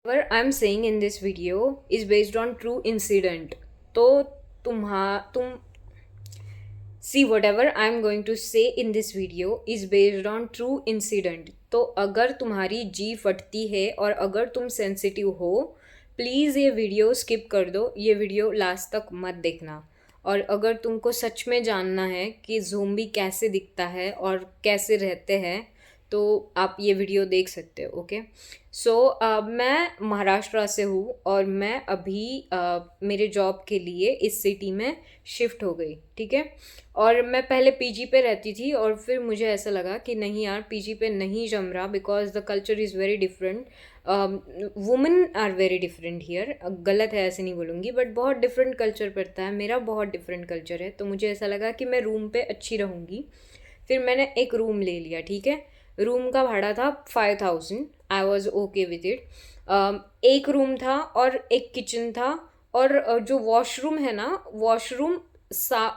Whatever I'm saying in this video is based on true incident. तो तुम see whatever I'm going to say in this video is based on true incident. तो अगर तुम्हारी जी फटती है और अगर तुम सेंसिटिव हो, प्लीज़ ये वीडियो स्किप कर दो, ये वीडियो लास्ट तक मत देखना। और अगर तुमको सच में जानना है कि ज़ोंबी कैसे दिखता है और कैसे रहते हैं, तो आप ये वीडियो देख सकते हो। ओके, सो मैं महाराष्ट्र से हूँ और मैं अभी मेरे जॉब के लिए इस सिटी में शिफ्ट हो गई। ठीक है, और मैं पहले पीजी पे रहती थी और फिर मुझे ऐसा लगा कि नहीं यार, पीजी पे नहीं जम रहा, because the culture is very different. Women are very different here. गलत है ऐसे नहीं बोलूँगी, बट बहुत डिफरेंट कल्चर पड़ता है। मेरा बहुत डिफरेंट कल्चर है, तो मुझे ऐसा लगा कि मैं रूम पे अच्छी रहूँगी। फिर मैंने एक रूम ले लिया। ठीक है, रूम का भाड़ा था 5000। I was okay with it. एक रूम था और एक किचन था, और जो वॉशरूम है ना, वॉशरूम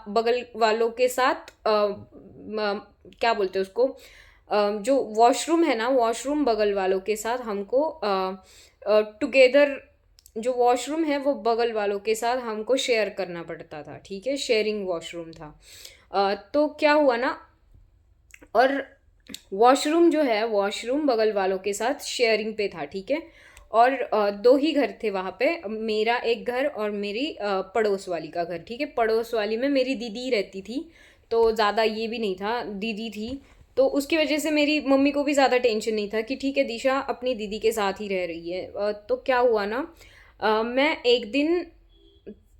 बगल वालों के साथ क्या बोलते हैं उसको, जो वॉशरूम है ना, वॉशरूम बगल वालों के साथ हमको टुगेदर, जो वॉशरूम है वो बगल वालों के साथ हमको शेयर करना पड़ता था। ठीक है, शेयरिंग वॉशरूम था। तो क्या हुआ ना, और वॉशरूम जो है, वॉशरूम बगल वालों के साथ शेयरिंग पे था। ठीक है, और दो ही घर थे वहाँ पे, मेरा एक घर और मेरी पड़ोस वाली का घर। ठीक है, पड़ोस वाली में मेरी दीदी रहती थी, तो ज़्यादा ये भी नहीं था, दीदी थी, तो उसकी वजह से मेरी मम्मी को भी ज़्यादा टेंशन नहीं था कि ठीक है दिशा अपनी दीदी के साथ ही रह रही है। तो क्या हुआ ना, मैं एक दिन,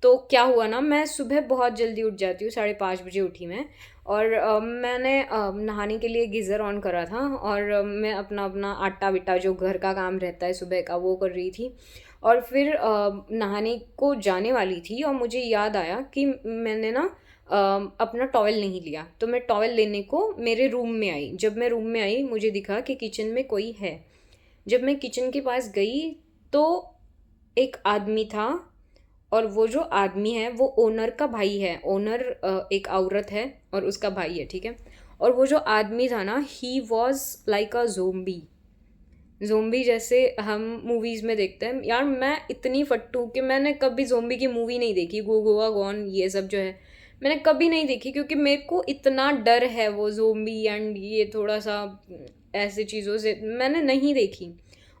तो क्या हुआ ना, मैं सुबह बहुत जल्दी उठ जाती हूँ, 5:30 बजे उठी मैं। और मैंने नहाने के लिए गीज़र ऑन करा था, और मैं अपना अपना आटा बिटा जो घर का काम रहता है सुबह का वो कर रही थी। और फिर नहाने को जाने वाली थी और मुझे याद आया कि मैंने ना अपना टॉवल नहीं लिया। तो मैं टॉवल लेने को मेरे रूम में आई। जब मैं रूम में आई, मुझे दिखा कि किचन में कोई है। जब मैं किचन के पास गई, तो एक आदमी था, और वो जो आदमी है वो ओनर का भाई है। ओनर एक औरत है और उसका भाई है। ठीक है, और वो जो आदमी था ना, he was like a zombie. Zombie जैसे हम मूवीज़ में देखते हैं। यार मैं इतनी फट्टू कि मैंने कभी जोम्बी की मूवी नहीं देखी, गो गोवा गॉन ये सब जो है मैंने कभी नहीं देखी, क्योंकि मेरे को इतना डर है वो जोम्बी एंड ये थोड़ा सा ऐसी चीज़ों से, मैंने नहीं देखी।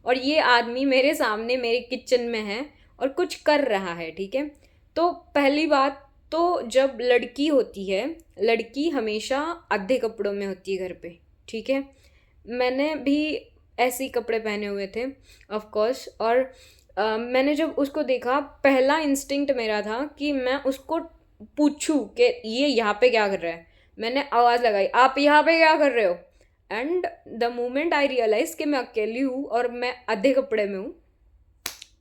और ये आदमी मेरे सामने मेरे किचन में है और कुछ कर रहा है। ठीक है, तो पहली बात, तो जब लड़की होती है, लड़की हमेशा आधे कपड़ों में होती है घर पे। ठीक है, मैंने भी ऐसे ही कपड़े पहने हुए थे ऑफ कोर्स। और मैंने जब उसको देखा, पहला इंस्टिंक्ट मेरा था कि मैं उसको पूछूं कि ये यहाँ पे क्या कर रहा है। मैंने आवाज़ लगाई, आप यहाँ पे क्या कर रहे हो। And the moment I realise कि मैं अकेली हूँ और मैं आधे कपड़े में हूँ,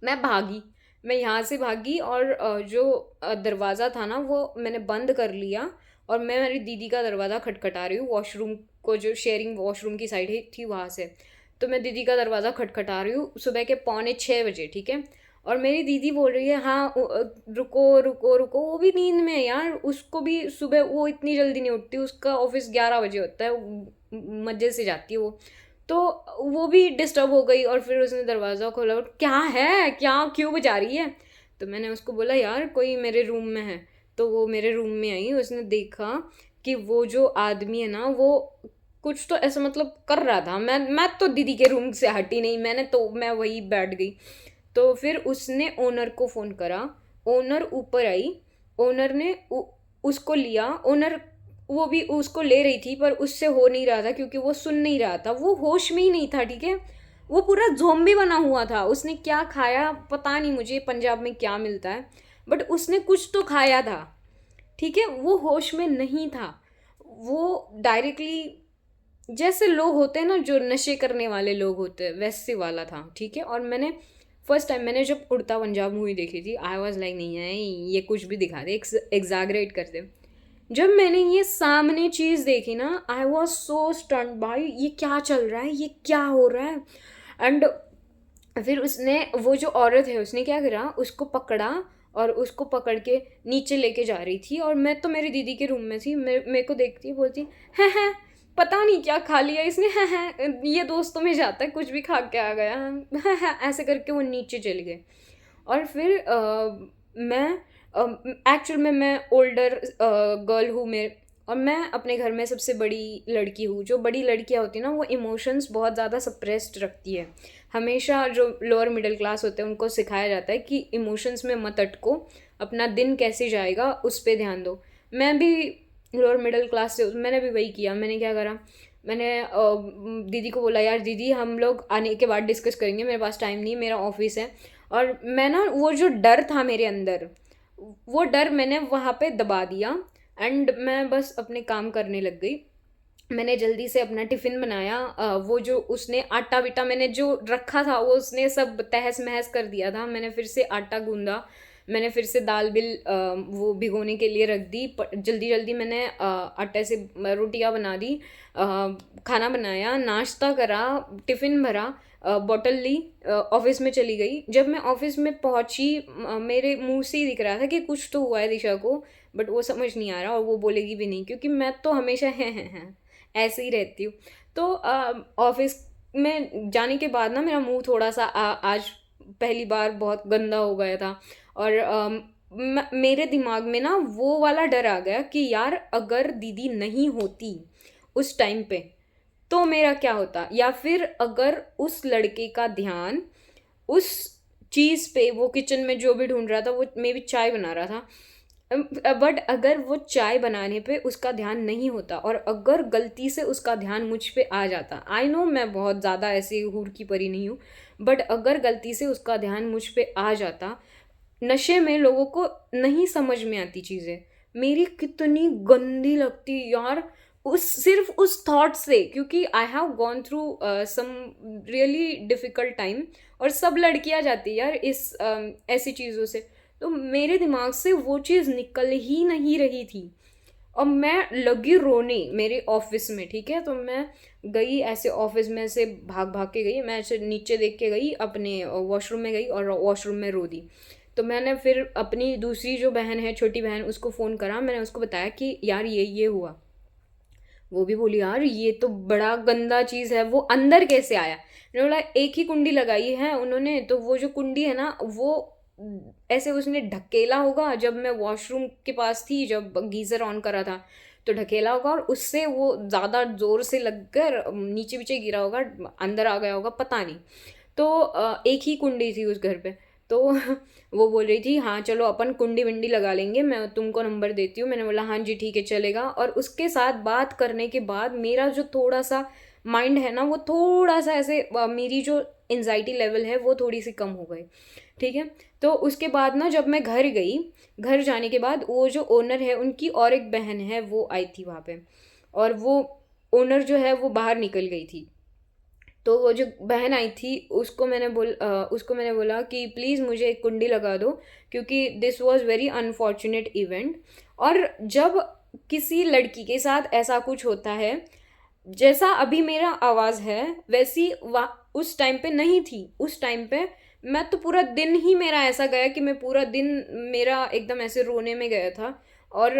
मैं भागी। मैं यहाँ से भागी, और जो दरवाज़ा था ना वो मैंने बंद कर लिया, और मैं मेरी दीदी का दरवाज़ा खटखटा रही हूँ, वॉशरूम को, जो शेयरिंग वॉशरूम की साइड ही थी वहाँ से। तो मैं दीदी का दरवाज़ा खटखटा रही हूँ सुबह के 5:45 बजे। ठीक है, और मेरी दीदी बोल रही है हाँ रुको रुको रुको, वो भी नींद में है यार, उसको भी सुबह वो इतनी जल्दी नहीं उठती, उसका ऑफिस 11 बजे होता है, मज़े से जाती है वो। तो वो भी डिस्टर्ब हो गई, और फिर उसने दरवाज़ा खोला, और क्या है, क्या क्यों बजा रही है। तो मैंने उसको बोला यार कोई मेरे रूम में है। तो वो मेरे रूम में आई, उसने देखा कि वो जो आदमी है ना, वो कुछ तो ऐसा मतलब कर रहा था। मैं तो दीदी के रूम से हटी नहीं, मैं वही बैठ गई। तो फिर उसने ओनर को फ़ोन करा, ओनर ऊपर आई, ओनर ने उसको लिया। ओनर वो भी उसको ले रही थी, पर उससे हो नहीं रहा था क्योंकि वो सुन नहीं रहा था, वो होश में ही नहीं था। ठीक है, वो पूरा ज़ोंबी बना हुआ था। उसने क्या खाया पता नहीं मुझे, पंजाब में क्या मिलता है, बट उसने कुछ तो खाया था। ठीक है, वो होश में नहीं था। वो डायरेक्टली, जैसे लोग होते हैं ना जो नशे करने वाले लोग होते हैं, वैसे वाला था। ठीक है, और मैंने फर्स्ट टाइम मैंने जब उड़ता पंजाब मूवी देखी थी, आई वॉज लाइक नहीं है ये कुछ भी दिखा दे, एग्जैगरेट कर दे। जब मैंने ये सामने चीज़ देखी ना, आई वॉज सो स्टन्ड, भाई ये क्या चल रहा है, ये क्या हो रहा है। एंड फिर उसने, वो जो औरत है उसने क्या करा, उसको पकड़ा, और उसको पकड़ के नीचे लेके जा रही थी। और मैं तो मेरी दीदी के रूम में थी, मेरे को देखती बोलती है पता नहीं क्या खा लिया इसने, ये दोस्तों में जाता है, कुछ भी खा के आ गया, ऐसे करके वो नीचे चले गए। और फिर मैं एक्चुअल में मैं ओल्डर गर्ल हूँ, मैं और मैं अपने घर में सबसे बड़ी लड़की हूँ। जो बड़ी लड़कियाँ होती हैं ना, वो इमोशंस बहुत ज़्यादा सप्रेस्ड रखती है। हमेशा जो लोअर मिडिल क्लास होते हैं उनको सिखाया जाता है कि इमोशंस में मत अटको, अपना दिन कैसे जाएगा उस पर ध्यान दो। मैं भी लोअर मिडिल क्लास से, मैंने भी वही किया। मैंने क्या करा, मैंने दीदी को बोला, यार दीदी हम लोग आने के बाद डिस्कस करेंगे, मेरे पास टाइम नहीं, मेरा ऑफिस है। और मैं ना, वो जो डर था मेरे अंदर, वो डर मैंने वहाँ पे दबा दिया एंड मैं बस अपने काम करने लग गई। मैंने जल्दी से अपना टिफ़िन बनाया। वो जो उसने आटा विटा मैंने जो रखा था वो उसने सब तहस महस कर दिया था। मैंने फिर से आटा गूंदा, मैंने फिर से दाल बिल वो भिगोने के लिए रख दी। जल्दी जल्दी मैंने आटे से रोटियां बना दी, खाना बनाया, नाश्ता करा, टिफ़िन भरा, बॉटल ली, ऑफिस में चली गई। जब मैं ऑफिस में पहुंची, मेरे मुंह से ही दिख रहा था कि कुछ तो हुआ है दिशा को, बट वो समझ नहीं आ रहा और वो बोलेगी भी नहीं, क्योंकि मैं तो हमेशा हैं ऐसे ही रहती हूँ। तो ऑफिस में जाने के बाद ना मेरा मुंह थोड़ा सा आज पहली बार बहुत गंदा हो गया था। और मेरे दिमाग में ना वो वाला डर आ गया कि यार अगर दीदी नहीं होती उस टाइम पे तो मेरा क्या होता, या फिर अगर उस लड़के का ध्यान उस चीज़ पे, वो किचन में जो भी ढूंढ रहा था, वो मे बी चाय बना रहा था, बट अगर वो चाय बनाने पे उसका ध्यान नहीं होता और अगर गलती से उसका ध्यान मुझ पे आ जाता, आई नो मैं बहुत ज़्यादा ऐसे हूर की परी नहीं हूँ, बट अगर गलती से उसका ध्यान मुझ पे आ जाता, नशे में लोगों को नहीं समझ में आती चीज़ें, मेरी कितनी गंदी लगती यार उस सिर्फ उस थॉट से, क्योंकि I have gone through some really difficult time. और सब लड़कियां जाती यार इस ऐसी चीज़ों से। तो मेरे दिमाग से वो चीज़ निकल ही नहीं रही थी और मैं लगी रोने मेरे ऑफिस में। ठीक है, तो मैं गई ऐसे ऑफिस में से भाग भाग के गई, मैं ऐसे नीचे देख के गई, अपने वॉशरूम में गई और वॉशरूम में रो दी। तो मैंने फिर अपनी दूसरी जो बहन है, छोटी बहन, उसको फ़ोन करा, मैंने उसको बताया कि यार ये हुआ। वो भी बोली यार ये तो बड़ा गंदा चीज़ है, वो अंदर कैसे आया। मैंने बोला एक ही कुंडी लगाई है उन्होंने, तो वो जो कुंडी है ना वो ऐसे उसने ढकेला होगा, जब मैं वॉशरूम के पास थी, जब गीज़र ऑन करा था तो ढकेला होगा और उससे वो ज़्यादा ज़ोर से लगकर नीचे पीछे गिरा होगा, अंदर आ गया होगा, पता नहीं। तो एक ही कुंडी थी उस घर पे। तो वो बोल रही थी हाँ चलो अपन कुंडी विंडी लगा लेंगे, मैं तुमको नंबर देती हूँ। मैंने बोला हाँ जी ठीक है चलेगा। और उसके साथ बात करने के बाद मेरा जो थोड़ा सा माइंड है ना, वो थोड़ा सा ऐसे मेरी जो एनजाइटी लेवल है वो थोड़ी सी कम हो गई। ठीक है, तो उसके बाद ना जब मैं घर गई, घर जाने के बाद वो जो ओनर है उनकी और एक बहन है वो आई थी वहाँ पे, और वो ओनर जो है वो बाहर निकल गई थी। तो वो जो बहन आई थी उसको मैंने बोला कि प्लीज़ मुझे एक कुंडी लगा दो, क्योंकि this was very unfortunate event. और जब किसी लड़की के साथ ऐसा कुछ होता है, जैसा अभी मेरा आवाज़ है वैसी उस टाइम पे नहीं थी। उस टाइम पे मैं तो पूरा दिन ही मेरा ऐसा गया कि मैं पूरा दिन मेरा एकदम ऐसे रोने में गया था। और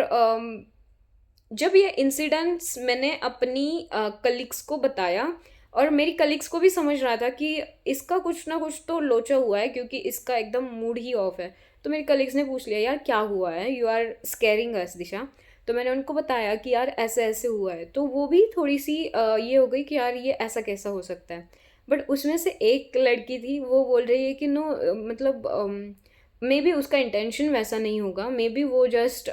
जब ये इंसिडेंट्स मैंने अपनी कलीग्स को बताया, और मेरी कलीग्स को भी समझ रहा था कि इसका कुछ ना कुछ तो लोचा हुआ है, क्योंकि इसका एकदम मूड ही ऑफ है। तो मेरी कलीग्स ने पूछ लिया यार क्या हुआ है, यू आर स्कैरिंग अस दिशा। तो मैंने उनको बताया कि यार ऐसे ऐसे हुआ है। तो वो भी थोड़ी सी ये हो गई कि यार ये ऐसा कैसा हो सकता है। बट उसमें से एक लड़की थी, वो बोल रही है कि नो, मतलब मे बी उसका इंटेंशन वैसा नहीं होगा, मे बी वो जस्ट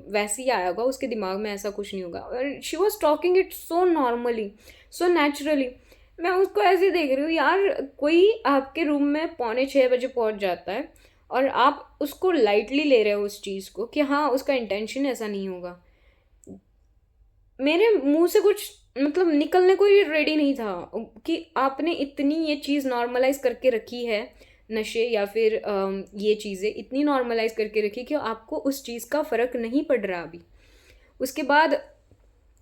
वैसे ही आया होगा, उसके दिमाग में ऐसा कुछ नहीं होगा। और she was talking it so normally, so naturally. मैं उसको ऐसे देख रही हूँ यार, कोई आपके रूम में 5:45 पहुँच जाता है और आप उसको लाइटली ले रहे हो उस चीज़ को कि हाँ उसका इंटेंशन ऐसा नहीं होगा। मेरे मुंह से कुछ मतलब निकलने को ही रेडी नहीं था कि आपने इतनी ये चीज़ नॉर्मलाइज करके रखी है, नशे या फिर ये चीज़ें इतनी नॉर्मलाइज करके रखी कि आपको उस चीज़ का फ़र्क नहीं पड़ रहा अभी। उसके बाद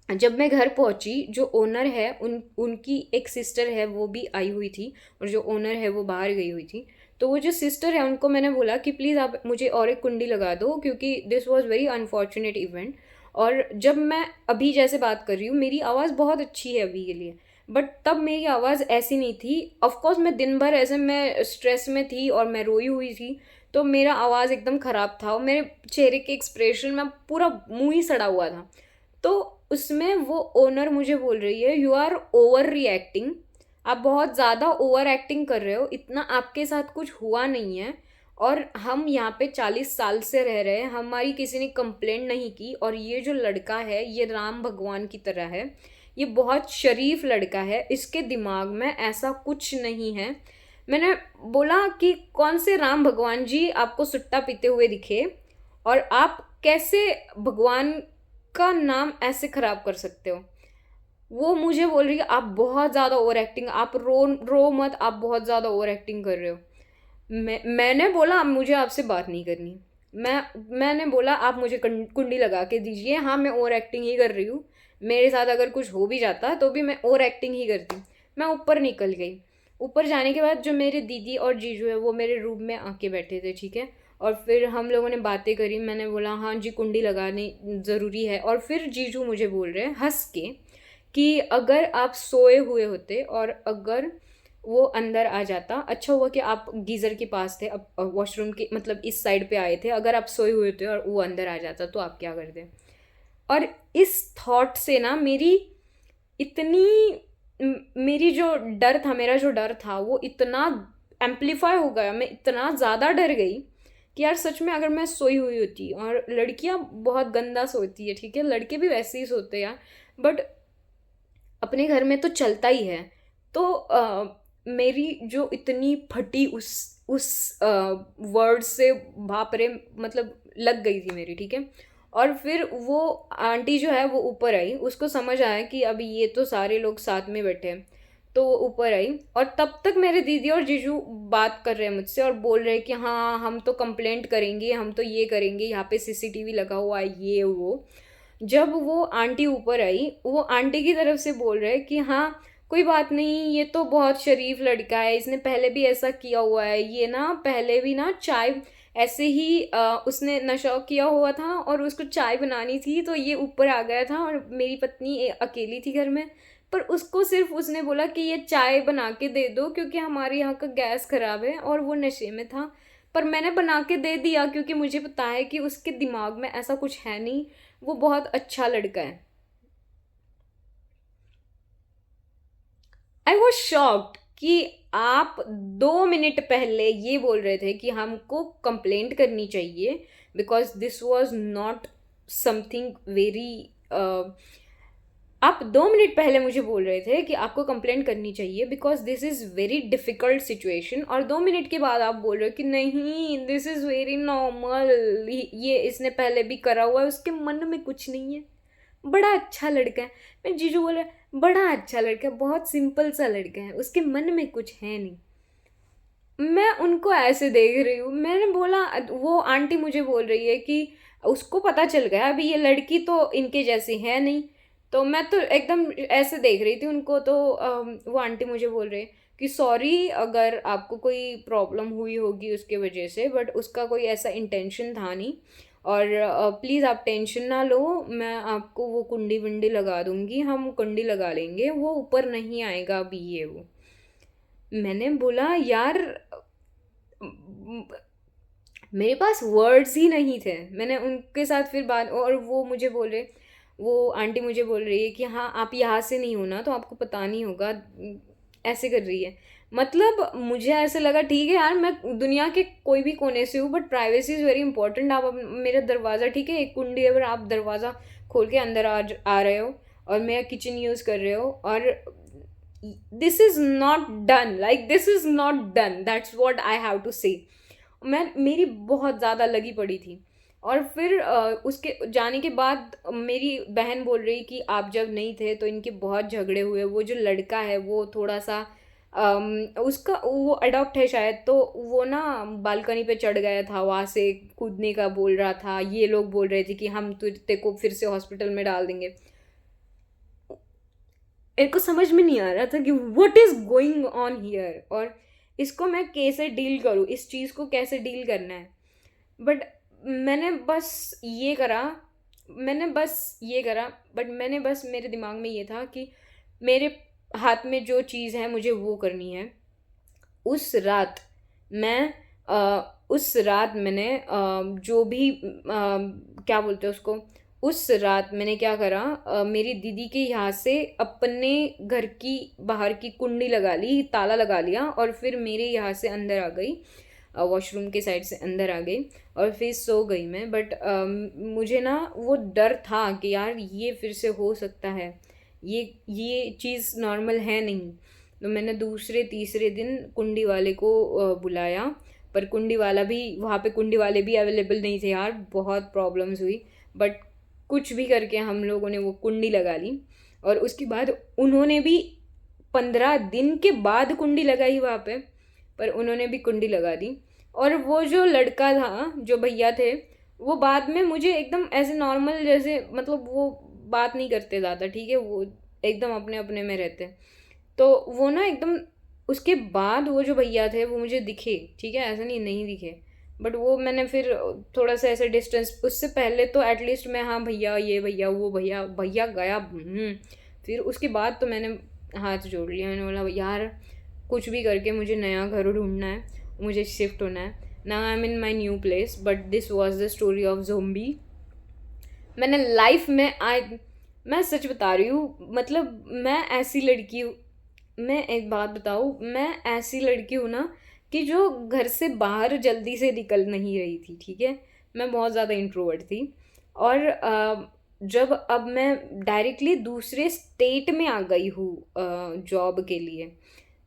जब मैं घर पहुंची, जो ओनर है उनकी एक सिस्टर है वो भी आई हुई थी, और जो ओनर है वो बाहर गई हुई थी। तो वो जो सिस्टर है उनको मैंने बोला कि प्लीज़ आप मुझे और एक कुंडी लगा दो, क्योंकि this was very unfortunate event. और जब मैं अभी जैसे बात कर रही हूँ, मेरी आवाज़ बहुत अच्छी है अभी के लिए, बट तब मेरी आवाज़ ऐसी नहीं थी। ऑफ कोर्स मैं दिन भर ऐसे मैं स्ट्रेस में थी और मैं रोई हुई थी, तो मेरा आवाज़ एकदम ख़राब था और मेरे चेहरे के एक्सप्रेशन में पूरा मुँह ही सड़ा हुआ था। तो उसमें वो ओनर मुझे बोल रही है, यू आर ओवर रिएक्टिंग, आप बहुत ज़्यादा ओवर एक्टिंग कर रहे हो, इतना आपके साथ कुछ हुआ नहीं है, और हम यहाँ पे 40 साल से रह रहे हैं, हमारी किसी ने कंप्लेंट नहीं की, और ये जो लड़का है ये राम भगवान की तरह है, ये बहुत शरीफ लड़का है, इसके दिमाग में ऐसा कुछ नहीं है। मैंने बोला कि कौन से राम भगवान जी आपको सुट्टा पीते हुए दिखे, और आप कैसे भगवान का नाम ऐसे खराब कर सकते हो। वो मुझे बोल रही है, आप बहुत ज़्यादा ओवर एक्टिंग, आप रो रो मत, आप बहुत ज़्यादा ओवर एक्टिंग कर रहे हो। मैंने बोला मुझे आपसे बात नहीं करनी। मैंने बोला आप मुझे कुंडी लगा के दीजिए, हाँ मैं ओवर एक्टिंग ही कर रही हूँ, मेरे साथ अगर कुछ हो भी जाता तो भी मैं ओवर एक्टिंग ही करती। मैं ऊपर निकल गई। ऊपर जाने के बाद जो मेरे दीदी और जीजू है वो मेरे रूम में आके बैठे थे, ठीक है। और फिर हम लोगों ने बातें करी, मैंने बोला हाँ जी कुंडी लगानी ज़रूरी है, और फिर जीजू मुझे बोल रहे हैं हंस के कि अगर आप सोए हुए होते और अगर वो अंदर आ जाता, अच्छा हुआ कि आप गीज़र के पास थे, अब वॉशरूम के मतलब इस साइड पे आए थे, अगर आप सोए हुए थे और वो अंदर आ जाता तो आप क्या करते। और इस थॉट से ना मेरी इतनी मेरी जो डर था, मेरा जो डर था वो इतना एम्पलीफाई हो गया, मैं इतना ज़्यादा डर गई कि यार सच में अगर मैं सोई हुई होती, और लड़कियां बहुत गंदा सोती है, ठीक है, लड़के भी वैसे ही सोते हैं यार, बट अपने घर में तो चलता ही है। तो मेरी जो इतनी फटी उस वर्ड से, बाप रे, मतलब लग गई थी मेरी, ठीक है। और फिर वो आंटी जो है वो ऊपर आई, उसको समझ आया कि अभी ये तो सारे लोग साथ में बैठे हैं, तो वो ऊपर आई, और तब तक मेरे दीदी और जीजू बात कर रहे हैं मुझसे और बोल रहे हैं कि हाँ हम तो कंप्लेंट करेंगे, हम तो ये करेंगे, यहाँ पे सीसीटीवी लगा हुआ है, ये वो। जब वो आंटी ऊपर आई, वो आंटी की तरफ से बोल रहे कि हाँ कोई बात नहीं, ये तो बहुत शरीफ लड़का है, इसने पहले भी ऐसा किया हुआ है, ये ना पहले भी ना चाय ऐसे ही उसने नशा किया हुआ था और उसको चाय बनानी थी तो ये ऊपर आ गया था, और मेरी पत्नी अकेली थी घर में, पर उसको सिर्फ उसने बोला कि ये चाय बना के दे दो क्योंकि हमारे यहाँ का गैस खराब है, और वो नशे में था, पर मैंने बना के दे दिया क्योंकि मुझे पता है कि उसके दिमाग में ऐसा कुछ है नहीं, वो बहुत अच्छा लड़का है। आई वॉज शॉक्ड कि आप 2 मिनट पहले ये बोल रहे थे कि हमको कंप्लेंट करनी चाहिए, because this was not something very, आप 2 मिनट पहले मुझे बोल रहे थे कि आपको कंप्लेंट करनी चाहिए because this is very difficult situation, और 2 मिनट के बाद आप बोल रहे हो कि नहीं दिस इज़ वेरी नॉर्मल, ये इसने पहले भी करा हुआ है, उसके मन में कुछ नहीं है, बड़ा अच्छा लड़का है। मैं जीजू बोल रहा बड़ा अच्छा लड़का है, बहुत सिंपल सा लड़का है, उसके मन में कुछ है नहीं। मैं उनको ऐसे देख रही हूँ, मैंने बोला, वो आंटी मुझे बोल रही है कि उसको पता चल गया अभी ये लड़की तो इनके जैसी है नहीं। तो मैं तो एकदम ऐसे देख रही थी उनको, तो वो आंटी मुझे बोल रही है कि सॉरी अगर आपको कोई प्रॉब्लम हुई होगी उसके वजह से, बट उसका कोई ऐसा इंटेंशन था नहीं, और प्लीज़ आप टेंशन ना लो, मैं आपको वो कुंडी वुंडी लगा दूंगी, हम कुंडी लगा लेंगे, वो ऊपर नहीं आएगा अभी, ये वो। मैंने बोला यार मेरे पास वर्ड्स ही नहीं थे। मैंने उनके साथ फिर बात, और वो मुझे बोल रहे, वो आंटी मुझे बोल रही है कि हाँ आप यहाँ से नहीं हो ना तो आपको पता नहीं होगा, ऐसे कर रही है। मतलब मुझे ऐसे लगा ठीक है यार, मैं दुनिया के कोई भी कोने से हूँ, but privacy is very important. आप मेरा दरवाज़ा, ठीक है, एक कुंडी अगर आप दरवाज़ा खोल के अंदर आ रहे हो और मेरा किचन यूज़ कर रहे हो, और this is not done, like this is not done, that's what I have to say. मैं मेरी बहुत ज़्यादा लगी पड़ी थी। और फिर उसके जाने के बाद मेरी बहन बोल रही कि आप जब नहीं थे तो इनके बहुत झगड़े हुए, वो जो लड़का है वो थोड़ा सा उसका वो अडॉप्ट है शायद, तो वो ना बालकनी पे चढ़ गया था, वहाँ से कूदने का बोल रहा था, ये लोग बोल रहे थे कि हम तेरे को फिर से हॉस्पिटल में डाल देंगे। मेरे को समझ में नहीं आ रहा था कि what is going on here, और इसको मैं कैसे डील करूँ, इस चीज़ को कैसे डील करना है। बट मैंने बस ये करा, मैंने बस ये करा, बट मैंने बस, मेरे दिमाग में ये था कि मेरे हाथ में जो चीज़ है मुझे वो करनी है। उस रात मैं उस रात मैंने जो भी क्या बोलते हैं उसको, उस रात मैंने क्या करा, मेरी दीदी के यहाँ से अपने घर की बाहर की कुंडी लगा ली, ताला लगा लिया, और फिर मेरे यहाँ से अंदर आ गई, वॉशरूम के साइड से अंदर आ गई, और फिर सो गई मैं। बट मुझे ना वो डर था कि यार ये फिर से हो सकता है, ये चीज़ नॉर्मल है नहीं। तो मैंने दूसरे तीसरे दिन कुंडी वाले को बुलाया, पर कुंडी वाला भी, वहाँ पे कुंडी वाले भी अवेलेबल नहीं थे यार, बहुत प्रॉब्लम्स हुई। बट कुछ भी करके हम लोगों ने वो कुंडी लगा ली, और उसके बाद उन्होंने भी 15 दिन के बाद कुंडी लगाई वहाँ पे, पर उन्होंने भी कुंडी लगा दी। और वो जो लड़का था, जो भैया थे, वो बाद में मुझे एकदम ऐसे नॉर्मल, जैसे मतलब वो बात नहीं करते ज़्यादा, ठीक है, वो एकदम अपने अपने में रहते। तो वो ना एकदम, उसके बाद वो जो भैया थे वो मुझे दिखे, ठीक है, ऐसा नहीं दिखे, बट वो मैंने फिर थोड़ा सा ऐसे डिस्टेंस, उससे पहले तो एटलीस्ट मैं, हाँ भैया, ये भैया, वो भैया, भैया गया। फिर उसके बाद तो मैंने हाथ जोड़ लिया, मैंने बोला यार कुछ भी करके मुझे नया घर ढूंढना है, मुझे शिफ्ट होना है। Now I am in my new place, but this was the story of zombie. मैंने लाइफ में मैं सच बता रही हूँ, मतलब मैं ऐसी लड़की हूँ, मैं एक बात बताऊँ, मैं ऐसी लड़की हूँ ना कि जो घर से बाहर जल्दी से निकल नहीं रही थी, ठीक है, मैं बहुत ज़्यादा इंट्रोवर्ट थी। और जब अब मैं डायरेक्टली दूसरे स्टेट में आ गई हूँ जॉब के लिए,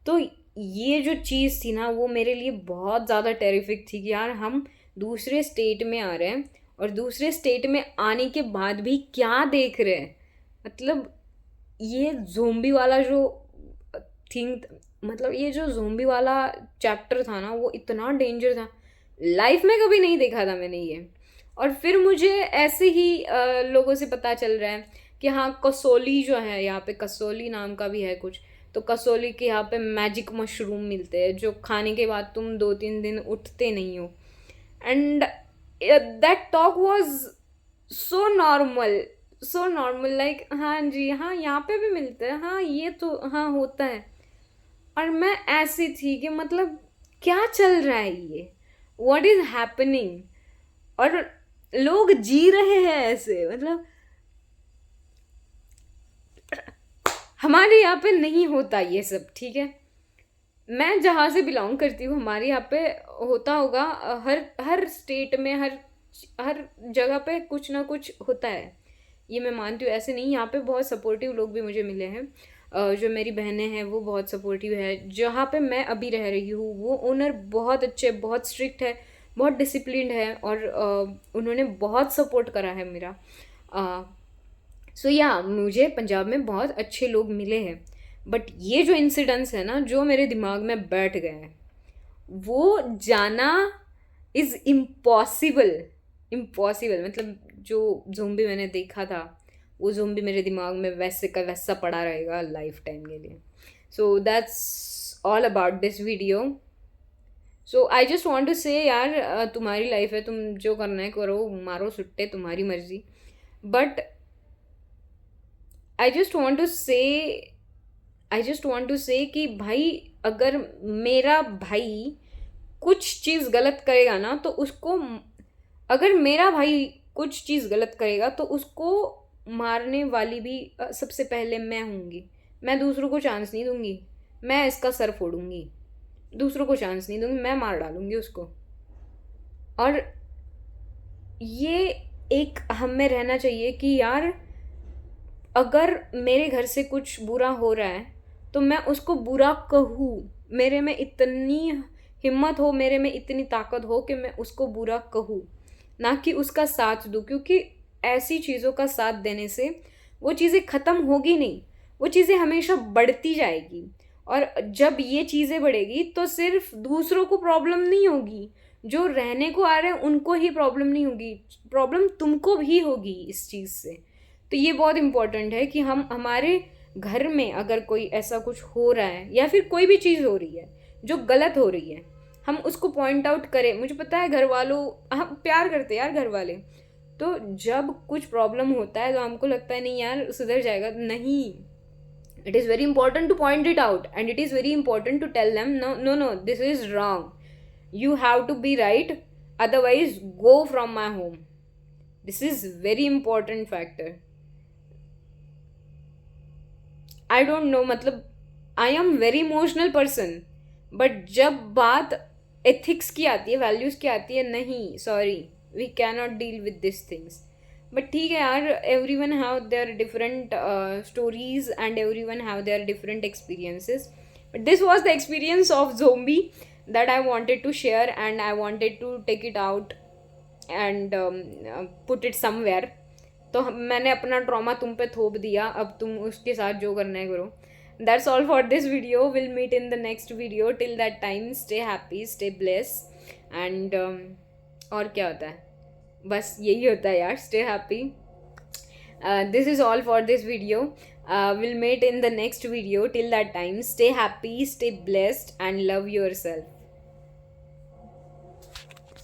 तो ये जो चीज़ थी ना वो मेरे लिए बहुत ज़्यादा टेरिफिक थी कि यार हम दूसरे स्टेट में आ रहे हैं, और दूसरे स्टेट में आने के बाद भी क्या देख रहे हैं, मतलब ये ज़ोंबी वाला जो थिंग, मतलब ये जो ज़ोंबी वाला चैप्टर था ना वो इतना डेंजर था, लाइफ में कभी नहीं देखा था मैंने ये। और फिर मुझे ऐसे ही लोगों से पता चल रहा है कि हाँ कसौली जो है, यहाँ पे कसौली नाम का भी है कुछ, तो कसौली के यहाँ पे मैजिक मशरूम मिलते हैं जो खाने के बाद तुम 2-3 दिन उठते नहीं हो। And that talk was so normal, so normal, like हाँ जी, हाँ यहाँ पे भी मिलते हैं, हाँ ये तो हाँ होता है। और मैं ऐसी थी कि मतलब क्या चल रहा है ये, व्हाट इज हैपनिंग, और लोग जी रहे हैं ऐसे, मतलब हमारे यहाँ पे नहीं होता ये सब, ठीक है। मैं जहाँ से बिलोंग करती हूँ हमारे यहाँ पे होता होगा, हर हर स्टेट में, हर हर जगह पे कुछ ना कुछ होता है, ये मैं मानती हूँ, ऐसे नहीं। यहाँ पे बहुत सपोर्टिव लोग भी मुझे मिले हैं, जो मेरी बहनें हैं वो बहुत सपोर्टिव है। जहाँ पे मैं अभी रह रही हूँ वो ओनर बहुत अच्छे, बहुत स्ट्रिक्ट है, बहुत डिसिप्लिन्ड है, और उन्होंने बहुत सपोर्ट करा है मेरा। सो या मुझे पंजाब में बहुत अच्छे लोग मिले हैं, बट ये जो इंसिडेंट्स है ना जो मेरे दिमाग में बैठ गए हैं, वो जाना इज़ इम्पॉसिबल, इम्पॉसिबल। मतलब जो ज़ोंबी मैंने देखा था वो ज़ोंबी मेरे दिमाग में वैसे का वैसा पड़ा रहेगा लाइफ टाइम के लिए। So that's all about this video. So I just want to say यार, तुम्हारी लाइफ है, तुम जो करना है करो, मारो सुट्टे, तुम्हारी मर्जी। But I just want to say I just want to से कि भाई अगर मेरा भाई कुछ चीज़ गलत करेगा ना तो उसको, अगर मेरा भाई कुछ चीज़ गलत करेगा तो उसको मारने वाली भी सबसे पहले मैं होंगी। मैं दूसरों को चांस नहीं दूंगी, मैं इसका सर फोड़ूंगी, दूसरों को चांस नहीं दूंगी, मैं मार डालूंगी उसको। और ये एक हम में रहना चाहिए कि यार अगर मेरे घर से कुछ बुरा हो रहा है तो मैं उसको बुरा कहूँ, मेरे में इतनी हिम्मत हो, मेरे में इतनी ताकत हो कि मैं उसको बुरा कहूँ, ना कि उसका साथ दूँ। क्योंकि ऐसी चीज़ों का साथ देने से वो चीज़ें ख़त्म होगी नहीं, वो चीज़ें हमेशा बढ़ती जाएगी। और जब ये चीज़ें बढ़ेगी तो सिर्फ दूसरों को प्रॉब्लम नहीं होगी, जो रहने को आ रहे हैं उनको ही प्रॉब्लम नहीं होगी, प्रॉब्लम तुमको भी होगी इस चीज़ से। तो ये बहुत इम्पोर्टेंट है कि हम हमारे घर में अगर कोई ऐसा कुछ हो रहा है या फिर कोई भी चीज़ हो रही है जो गलत हो रही है, हम उसको पॉइंट आउट करें। मुझे पता है घर वालों, हम प्यार करते हैं यार घर वाले, तो जब कुछ प्रॉब्लम होता है तो हमको लगता है नहीं यार सुधर जाएगा, नहीं, it is very important to point it out and it is very important to tell them no no no, this is wrong, you have to be right, otherwise go from my home. This is very important factor. I don't know, मतलब I am very emotional person, but जब बात ethics की आती है, values की आती है, नहीं, sorry, we cannot deal with these things. But ठीक है यार, every one have their different stories and every one have their different experiences, but this was the experience of zombie that I wanted to share and I wanted to take it out and put it somewhere. तो मैंने अपना trauma तुम पे थोप दिया, अब तुम उसके साथ जो करना है करो. That's all for this video. Will meet in the next video. Till that time stay happy, stay bless and और क्या होता है, बस यही होता है यार, stay happy. This is all for this video. Will meet in the next video. Till that time stay happy, stay blessed and love your self.